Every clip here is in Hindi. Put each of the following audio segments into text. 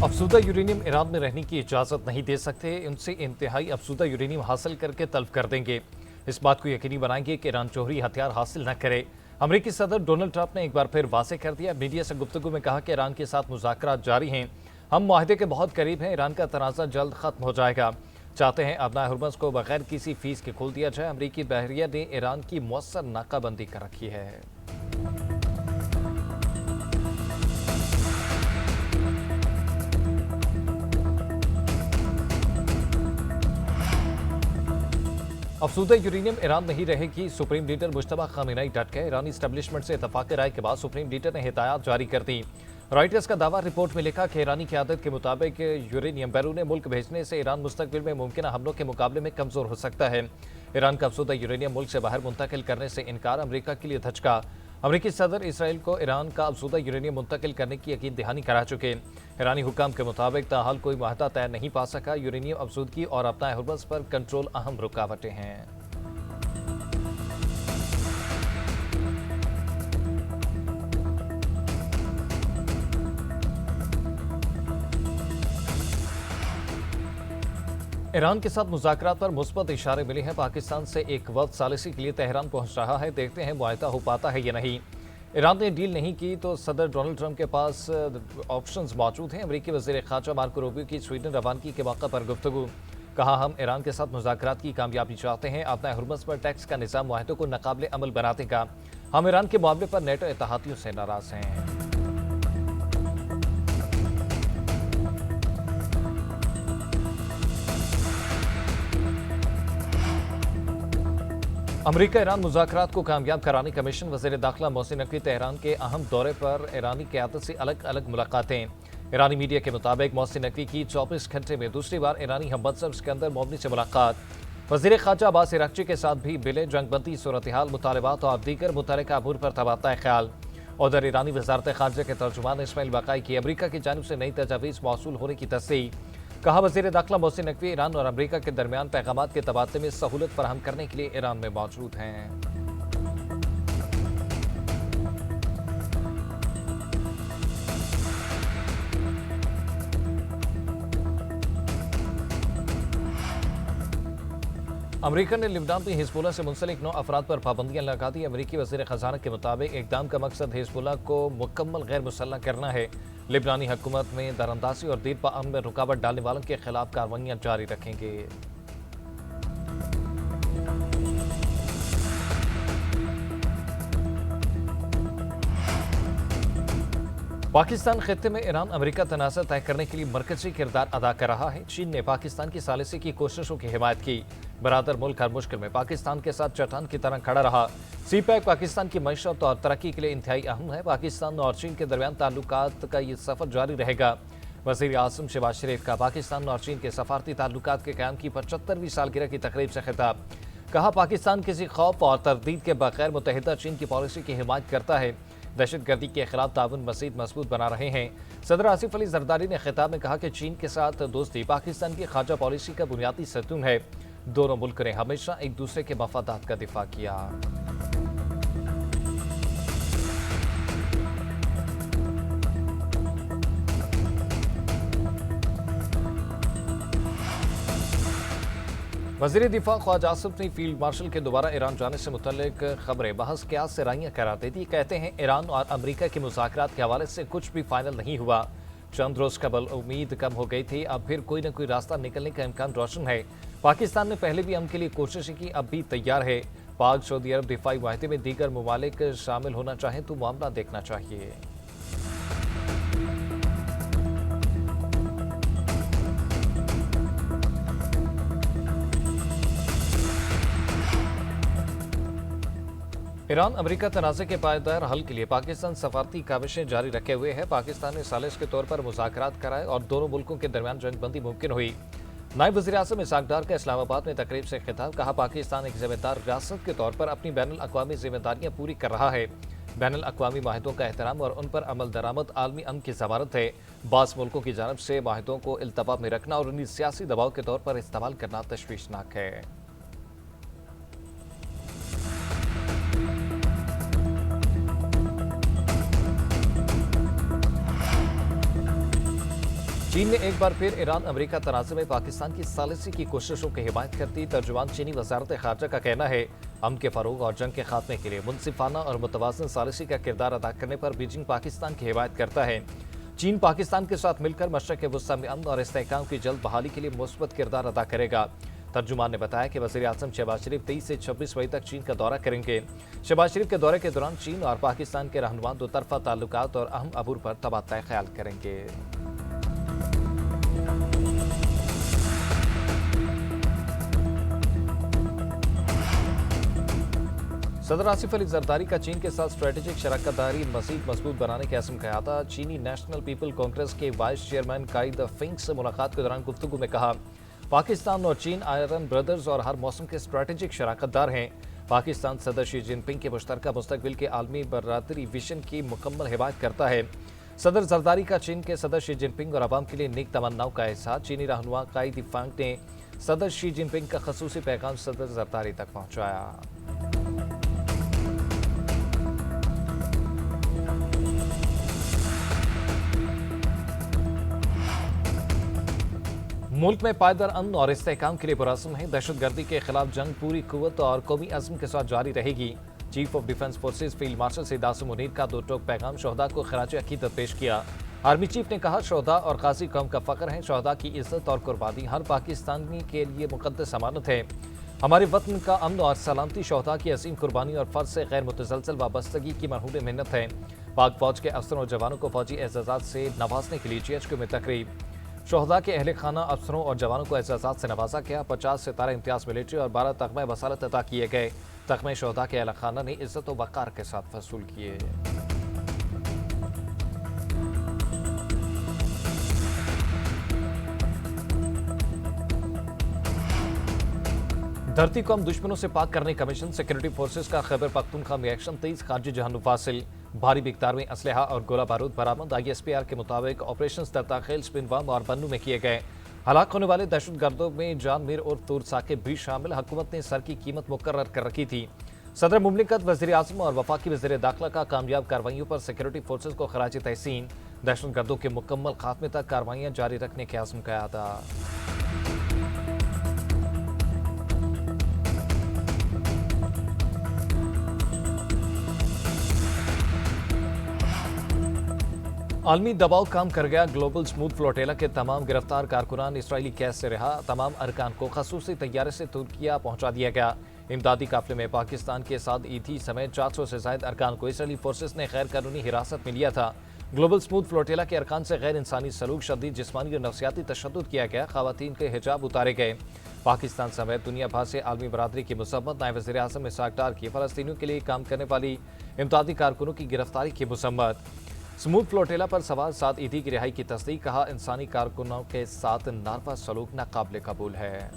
अफसुदा यूरेनियम ईरान में रहने की इजाज़त नहीं दे सकते, उनसे इंतहाई अफसुदा यूरेनियम हासिल करके तल्फ कर देंगे। इस बात को यकीनी बनाएंगे कि ईरान जौहरी हथियार हासिल न करे। अमेरिकी सदर डोनाल्ड ट्रंप ने एक बार फिर वाज़ेह कर दिया। मीडिया से गुफ्तगू में कहा कि ईरान के साथ मुज़ाकरात जारी हैं, हम मुआहदे के बहुत करीब हैं, ईरान का तनाज़ा जल्द ख़त्म हो जाएगा। चाहते हैं अपना हुर्मज़ को बगैर किसी फीस के खोल दिया जाए। अमरीकी बहरिया ने ईरान की मौसर नाकाबंदी कर रखी है। अफसुदा यूरेनियम ईरान नहीं रहेगी, सुप्रीम लीडर मुश्तबा खामेनेई डट गए। ईरानी एस्टेब्लिशमेंट से इत्तफाक राय के बाद सुप्रीम लीडर ने हिदायत जारी कर दी। रॉयटर्स का दावा, रिपोर्ट में लिखा कि ईरानी क़यादत के मुताबिक यूरेनियम बैरून मुल्क भेजने से ईरान मुस्तकबिल में मुमकिन हमलों के मुकाबले में कमज़ोर हो सकता है। ईरान का अफसुदा यूरेनियम मुल्क से बाहर मुंतकिल करने से इनकार अमरीका के लिए धचका। अमरीकी सदर इसराइल को ईरान का अफसुदा यूरेनियम मुंतकिल करने की यकीन दहानी करा चुके। ईरानी हुकाम के मुताबिक ताहाल कोई मुआहदा तय नहीं पा सका। यूरेनियम अफसुदगी और अपना हुर्मज़ पर कंट्रोल अहम रुकावटें हैं। ईरान के साथ मुज़ाकरात पर मुस्बत इशारे मिले हैं। पाकिस्तान से एक वक्त सालिसी के लिए तेहरान पहुंच रहा है, देखते हैं मुआहदा हो पाता है या नहीं। ईरान ने डील नहीं की तो सदर डोनाल्ड ट्रंप के पास ऑप्शंस मौजूद हैं। अमरीकी वज़ीर ख़ारजा मार्को रूबियो की स्वीडन रवानगी के मौके पर गुफ्तगू, कहा हम ईरान के साथ मुज़ाकरात की कामयाबी चाहते हैं। अपना हुर्मज़ पर टैक्स का निज़ाम मुआहदे को नाकाबिले अमल बना देगा। हम ईरान के मामले पर नेटो इत्तेहादियों से नाराज़ हैं। अमरीका ईरान मुज़ाकरात को कामयाब कराने का मिशन। वज़ीर दाखिला मोहसिन नकवी तेहरान के अहम दौरे पर ईरानी क़यादत से अलग अलग मुलाकातें। ईरानी मीडिया के मुताबिक मोहसिन नकवी की 24 घंटे में दूसरी बार ईरानी हमबंसब सिकंदर मोमनी से मुलाकात। वज़ीर ख़ारजा अब्बास अराग़ची के साथ भी बिले जंगबंदी, सूरत हाल, मुतालबात और दीगर मुतल्लिक़ा अमूर पर तबादला ख्याल। उधर ईरानी वज़ारत ख़ारजा के तर्जुमान इस्माइल बाक़ाई की अमरीका की जानिब से नई तजावीज़ मौसूल होने की तस्दीक। कहा वज़ीर दाखिला मोहसिन नकवी ईरान और अमरीका के दरमियान पैगामात के तबादले में सहूलत फराहम करने के लिए ईरान में मौजूद हैं। अमरीका ने लिबनान में हिजबुल्लाह से मुंसलिक 9 अफराद पर पाबंदियां लगा दी। अमरीकी वज़ीर ख़ज़ाना के मुताबिक इक़दाम का मकसद हिजबुल्लाह को मुकम्मल गैर मुसल्लह करना है। लिबनानी हुकूमत में दरअंदाज़ी और दीर पा अमन में रुकावट डालने वालों के खिलाफ कार्रवाइयां जारी रखेंगे। पाकिस्तान खित्ते में ईरान अमरीका तनाज़ा तय करने के लिए मरकजी किरदार अदा कर रहा है। चीन ने पाकिस्तान की सालिसी की कोशिशों की हिमायत की। बरादर मुल्क हर मुश्किल में पाकिस्तान के साथ चट्टान की तरह खड़ा रहा। सी पैक पाकिस्तान की मईशत और तरक्की के लिए इंतहाई अहम है। पाकिस्तान और चीन के दरमियान ताल्लुकात का ये सफ़र जारी रहेगा। वज़ीर आज़म शहबाज शरीफ का पाकिस्तान और चीन के सफारती ताल्लुकात के क़याम की 75वीं सालगिरह की तकरीब से खिताब। कहा पाकिस्तान किसी खौफ और तरदीद के बगैर मुत्तहिदा चीन की पॉलिसी की हिमायत करता है। दहशतगर्दी के खिलाफ ताउन मज़ीद मजबूत बना रहे हैं। सदर आसिफ अली जरदारी ने खिताब में कहा कि चीन के साथ दोस्ती पाकिस्तान की खारजा पॉलिसी का बुनियादी सतून है। दोनों मुल्क ने हमेशा एक दूसरे के मफादात का दिफा किया। वज़ीर दिफा ख्वाजा आसिफ ने फील्ड मार्शल के दोबारा ईरान जाने से मुतल्लिक खबरें बहस क्यास से राइयां करार दे दी। कहते हैं ईरान और अमरीका के मुज़ाकरात के हवाले से कुछ भी फाइनल नहीं हुआ। चंद रोज कबल उम्मीद कम हो गई थी, अब फिर कोई न कोई रास्ता निकलने का इम्कान रोशन है। पाकिस्तान ने पहले भी अमन के लिए कोशिश की, अब भी तैयार है। पाक सऊदी अरब दिफाई माहदे में दीगर ममालिक शामिल होना चाहें तो मामला देखना चाहिए। ईरान अमरीका तनाज़े के पायदार हल के लिए पाकिस्तान सफारती काविशें जारी रखे हुए है। पाकिस्तान ने सालिस के तौर पर मुज़ाकरात कराए और दोनों मुल्कों के दरमियान जंगबंदी मुमकिन हुई। नायब वज़ीर आज़म इसहाक डार का इस्लामाबाद में तकरीब से खिताब। कहा पाकिस्तान एक जिम्मेदार रियासत के तौर पर अपनी बैनुल अक़वामी जिम्मेदारियां पूरी कर रहा है। बैनुल अक़वामी माहिदों का एहतराम और उन पर अमल दरामद आलमी अमन की ज़मानत है। बाज़ मुल्कों की जानब से माहिदों को इल्तवा में रखना और उन्हें सियासी दबाव के तौर पर इस्तेमाल करना तशवीशनाक है। चीन ने एक बार फिर ईरान अमेरिका तनाज़े में पाकिस्तान की सालिसी की कोशिशों की हिमायत करती। तर्जुमान चीनी वज़ारत ख़ारजा का कहना है, अमन के फ़रोग़ और जंग के खात्मे के लिए मुनसिफाना और मुतवाज़िन सालिसी का किरदार अदा करने पर बीजिंग पाकिस्तान की हिमायत करता है। चीन पाकिस्तान के साथ मिलकर मशरक़ वुस्ता में अमन और इस्तेहकाम की जल्द बहाली के लिए मुस्बत किरदार अदा करेगा। तर्जुमान ने बताया कि वज़ीर आज़म शहबाज शरीफ 23 से 26 मई तक चीन का दौरा करेंगे। शहबाज शरीफ के दौरे के दौरान चीन और पाकिस्तान के रहनुमा दो तरफ़ा ताल्लुकात और अहम अमूर पर तबादला ख्याल करेंगे। सदर आसिफ अली जरदारी का चीन के साथ स्ट्रेटेजिक शराकतदारी मज़ीद मजबूत बनाने के अज़्म का अदा। चीनी नेशनल पीपल कांग्रेस के वाइस चेयरमैन काइद फिंग से मुलाकात के दौरान गुफ्तगू में कहा, पाकिस्तान और चीन आयरन ब्रदर्स और हर मौसम के स्ट्रेटेजिक शराकतदार हैं। पाकिस्तान सदर शी जिनपिंग के मुश्तरका मुस्तकबिल के आलमी बरादरी विजन की मुकम्मल हिमायत करता है। सदर जरदारी का चीन के सदर शी जिनपिंग और अवाम के लिए नेक तमन्नाओं का एहसास। चीनी रहनुमा काइद फिंग ने सदर शी जिनपिंग का खसूसी पैगाम सदर जरदारी तक पहुँचाया। मुल्क में पायदार अमन और इस्तेहकाम के लिए पुरअज़्म है। दहशतगर्दी के खिलाफ जंग पूरी कुव्वत और कौमी अज़्म के साथ जारी रहेगी। Chief of defence forces field marshal Syed Asim Munir का दो टोक पैगाम शहदा को खराज अकीदत पेश किया। आर्मी चीफ ने कहा, शहदा और गाज़ी कौम का फ़ख्र है। शहदा की इज्जत और कुर्बानी हर पाकिस्तानी के लिए मुक़द्दस अमानत है। हमारे वतन का अमन और सलामती शहदा की अजीम कुर्बानी और फ़र्ज से गैर मुतसलसल वाबस्तगी की मरहूम मिन्नत है। पाक फौज के अफसरों और जवानों को फौजी एजाज़ात से नवाजने के लिए GHQ में तकरीब। शहदा के अहले खाना अफसरों और जवानों को एजाज़ात से नवाजा गया। 50 सितारा इम्तियाज़ मिलिट्री और 12 तगमे वसालत अदा किए गए। तगमे शहदा के अहले खाना ने इज्जत व वक़ार के साथ वसूल किए। धरती को हम दुश्मनों से पाक करने कमीशन सिक्योरिटी फोर्सेज का खैबर पख्तूनख्वा में एक्शन 23 खारजी जहानुम फासिल। भारी मिकदार में असलहा और गोला बारूद बरामद। ISPR के मुताबिक ऑपरेशन दरताखेल स्पिनवाम और बन्नू में किए गए। हलाक होने वाले दहशतगर्दों में जान मीर और तूर साकिब भी शामिल। हुकूमत ने सर की कीमत मुकर्रर कर रखी थी। सदर मुमलिकत, वज़ीर आज़म और वफाकी वज़ीर दाखिला का कामयाब कार्रवाइयों पर सिक्योरिटी फोर्सेज को खराज तहसीन। दहशतगर्दों के मुकम्मल खात्मे तक कार्रवाइयाँ जारी रखने के आज़म का अदा। आलमी दबाव काम कर गया। ग्लोबल स्मूथ फ्लोटेला के तमाम गिरफ्तार कारकुनान इसराइली कैद से रिहा। तमाम अरकान को खसूसी तैयारे से तुर्किया पहुंचा दिया गया। इमदादी काफिले में पाकिस्तान के साथ ईथी समेत 400 से ज्यादा अरकान को इसराइली फोर्सेस ने गैर कानूनी हिरासत में लिया था। ग्लोबल स्मूथ फ्लोटेला के अरकान से गैर इंसानी सलूक, शदीद जिस्मानी और नफ्सियाती तशद्दुद किया गया। खवातीन के हिजाब उतारे गए। पाकिस्तान समेत दुनिया भर से आलमी बरादरी की मुसम्मत। नायब वज़ीर आज़म इसहाक डार की फ़लस्तीनियों के लिए काम करने वाली इमदादी कारकुनों की गिरफ्तारी की मुसम्मत। स्मूथ फ्लोटेला पर सवार 7 ईदी की रिहाई की तस्दीक। कहा, इंसानी कारकुनों के साथ नारवा सलूक नाकाबिले कबूल है।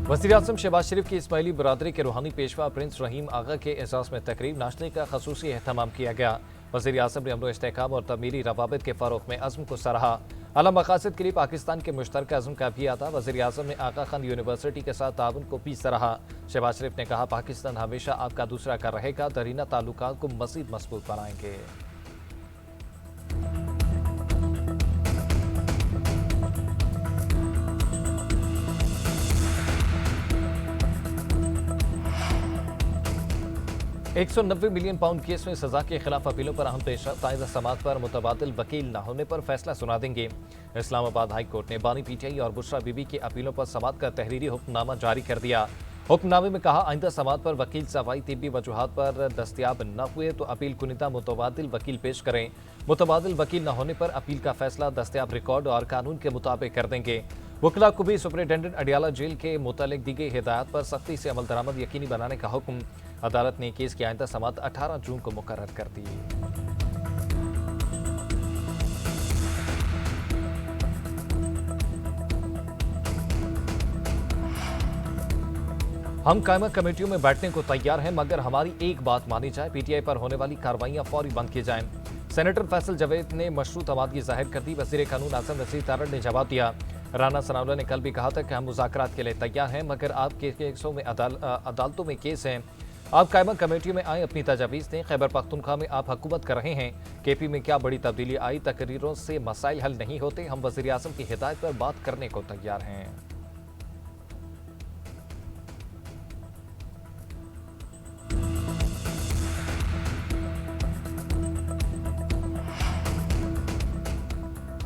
वज़ीर आज़म शहबाज शरीफ की इस्माइली बरादरी के रूहानी पेशवा प्रिंस रहीम आगा के एजाज़ में तकरीब नाश्ते का खसूसी एहतमाम किया गया। वज़ीर आज़म ने अमन इस्तेहकाम और तमीरी रवाबित के फ़रोग़ में अज़्म को सराहा। आला मकासद के लिए पाकिस्तान के मुश्तरका अज़्म का भी अदा। वज़ीर आज़म ने आगा खान यूनिवर्सिटी के साथ ताउन को भी सराहा। शहबाज शरीफ ने कहा, पाकिस्तान हमेशा आपका दूसरा का रहेगा। दरीना ताल्लुकात को मज़ीद मजबूत बनाएंगे। £190 मिलियन केस में सजा के खिलाफ अपीलों पर अहम पेश रफ्त। आइंदा समात पर मुतबादिल वकील न होने पर फैसला सुना देंगे। इस्लामाबाद हाई कोर्ट ने बानी PTI और बुशरा बीबी की अपीलों पर समात का तहरीरी हुक्मनामा जारी कर दिया। हुक्मनामे में कहा, आइंदा समात पर वकील सवाई तिब्बी वजूहात पर दस्तियाब न हुए तो अपील कुनिदा मुतबादिल वकील पेश करें। मुतबादिल वकील न होने पर अपील का फैसला दस्तियाब रिकॉर्ड और कानून के मुताबिक कर देंगे। वकला को भी सुपरिटेंडेंट अडियाला जेल के मुतालिक दी गई हिदायत पर सख्ती से अमल दरामद यकीनी बनाने का हुक्म। अदालत ने केस की आइंदा समात 18 जून को मुकर्रर कर दी। हम कायमा कमेटियों में बैठने को तैयार हैं, मगर हमारी एक बात मानी जाए, PTI पर होने वाली कार्रवाइयां फौरी बंद की जाएं। सेनेटर फैसल जावेद ने मशरूत आमादगी जाहिर कर दी। वज़ीर कानून आज़म नसीर तारड़ ने जवाब दिया, राणा सनाउल्ला ने कल भी कहा था कि हम मुज़ाकरात के लिए तैयार हैं, मगर आपके केसों में अदालतों में केस हैं। आप कायमा कमेटियों में आए, अपनी तजावीज़ दें। खैबर पख्तूनख्वा में आप हुकूमत कर रहे हैं। केपी में क्या बड़ी तब्दीली आई? तकरीरों से मसाइल हल नहीं होते। हम वज़ीर आज़म की हिदायत पर बात करने को तैयार हैं।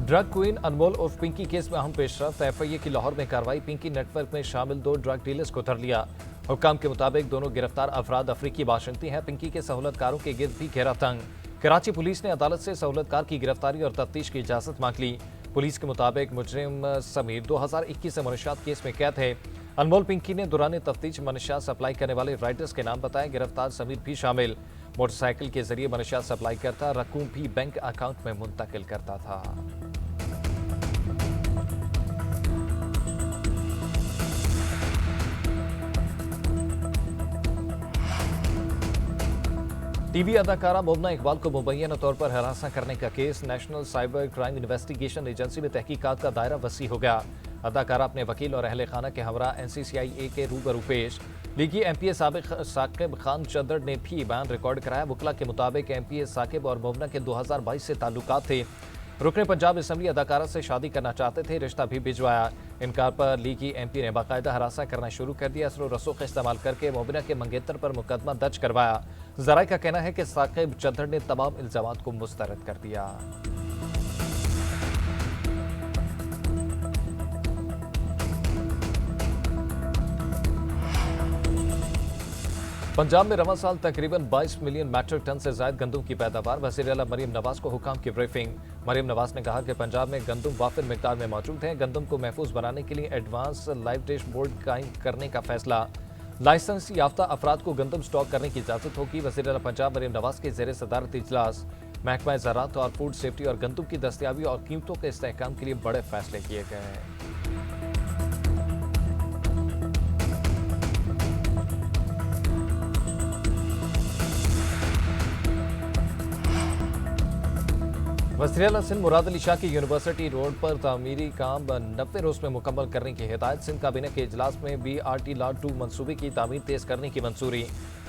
ड्रग क्वीन अनमोल उर्फ पिंकी केस में अहम पेशरफ्त। एफआईए की लाहौर में कार्रवाई। पिंकी नेटवर्क में शामिल 2 ड्रग डीलर्स को धर लिया। हुक्काम के मुताबिक दोनों गिरफ्तार अफराद अफ्रीकी बाशिंदी हैं। पिंकी के सहूलतकारों के गिर्द भी घेरा तंग। कराची पुलिस ने अदालत से सहूलतकार की गिरफ्तारी और तफ्तीश की इजाजत मांग ली। पुलिस के मुताबिक मुजरिम समीर 2021 से मनशियात केस में कैद है। अनमोल पिंकी ने दौरान तफ्तीश मनशियात सप्लाई करने वाले राइडर्स के नाम बताए। गिरफ्तार समीर भी शामिल। मोटरसाइकिल के जरिए मनशियात सप्लाई करता, रकूम भी बैंक अकाउंट में मुंतकिल करता था। टीवी अदाकारा मोमना इकबाल को मुबैना तौर पर हरासा करने का case. National cyber crime investigation agency में तहकीकात का दायरा वसी हो गया। अदाकारा अपने वकील और अहले खाना के हमरा NCCIA के रूबरू पेश। लीगी MPA साकिब खान चंदड़ ने भी बयान रिकॉर्ड कराया। वकला के मुताबिक MPA साकिब और मोमना के 2022 से ताल्लुकात थे। रुकने पंजाब असम्बली अदाकारा से शादी करना चाहते थे, रिश्ता भी भिजवाया। इनकार पर लीगी MP ने बाकायदा हरासा करना शुरू कर दिया। असर रसूख इस्तेमाल करके मोबिना के मंगेतर पर मुकदमा दर्ज करवाया। जराए का कहना है कि साकिब चंदड़ ने तमाम इल्जामात को मुस्तरद कर दिया। पंजाब में रवां साल तकरीबन 22 मिलियन मैट्रिक टन से ज्यादा गंदम की पैदावार। वज़ीर आला मरीम नवाज को हुकाम की ब्रीफिंग। मरीम नवाज ने कहा कि पंजाब में गंदम वाफिर मिकदार में मौजूद है। गंदम को महफूज बनाने के लिए एडवांस लाइव डिश बोर्ड कायम करने का फैसला। लाइसेंस याफ्ता अफराद को गंदम स्टॉक करने की इजाजत होगी। वज़ीर आला पंजाब मरीम नवाज के ज़ेरे सदारत इजलास। महकमा ज़राअत और फूड सेफ्टी और गंदम की दस्तियाबी और कीमतों के इस्तेहकाम के लिए बड़े फैसले किए गए हैं। वज़ीर आला सिंध मुराद अली शाह की यूनिवर्सिटी रोड पर तामीरी काम 90 रोज में मुकम्मल करने की हिदायत। सिंध काबीना के इजलास में BRT लॉट 2 मनसूबे की तामीर तेज करने की मंजूरी।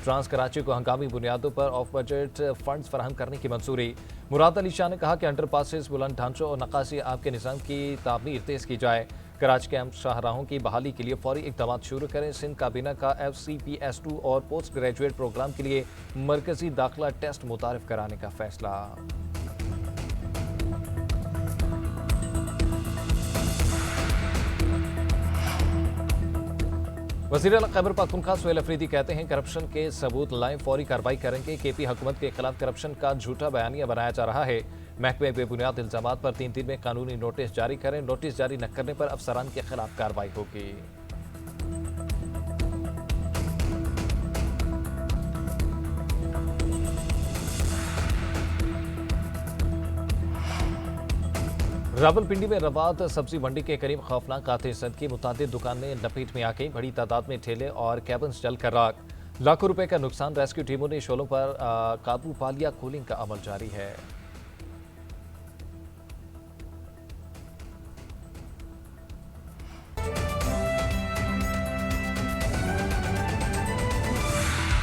ट्रांस कराची को हंगामी बुनियादों पर ऑफ बजट फंड्स फराहम करने की मंजूरी। मुराद अली शाह ने कहा कि अंडर पासिस, बुलंद ढांचों और नक्काशी आपके निज़ाम की तामीर तेज की जाए। कराची के अहम शाहराहों की बहाली के लिए फौरी इक़दाम शुरू करें। सिंध काबीना का FCPS2 और पोस्ट ग्रेजुएट प्रोग्राम के लिए मरकजी दाखिला टेस्ट मुतारिफ कराने का फैसला। वज़ीर आला खैबर पख्तूनख्वा सुहेल अफरीदी कहते हैं करप्शन के सबूत लाएं, फौरी कार्रवाई करेंगे। KP हुकूमत के खिलाफ करप्शन का झूठा बयानिया बनाया जा रहा है। महकमे बेबुनियाद इल्जामात पर 3 दिन में कानूनी नोटिस जारी करें। नोटिस जारी न करने पर अफसरान के खिलाफ कार्रवाई होगी। रावलपिंडी में रवात सब्जी मंडी के करीब खौफनाक हादसे सदके मुतादिद दुकानें लपेट में आ गई। बड़ी तादाद में ठेले और कैबन्स जलकर राख। लाखों रुपए का नुकसान। रेस्क्यू टीमों ने शोलों पर काबू पा लिया। कूलिंग का अमल जारी है।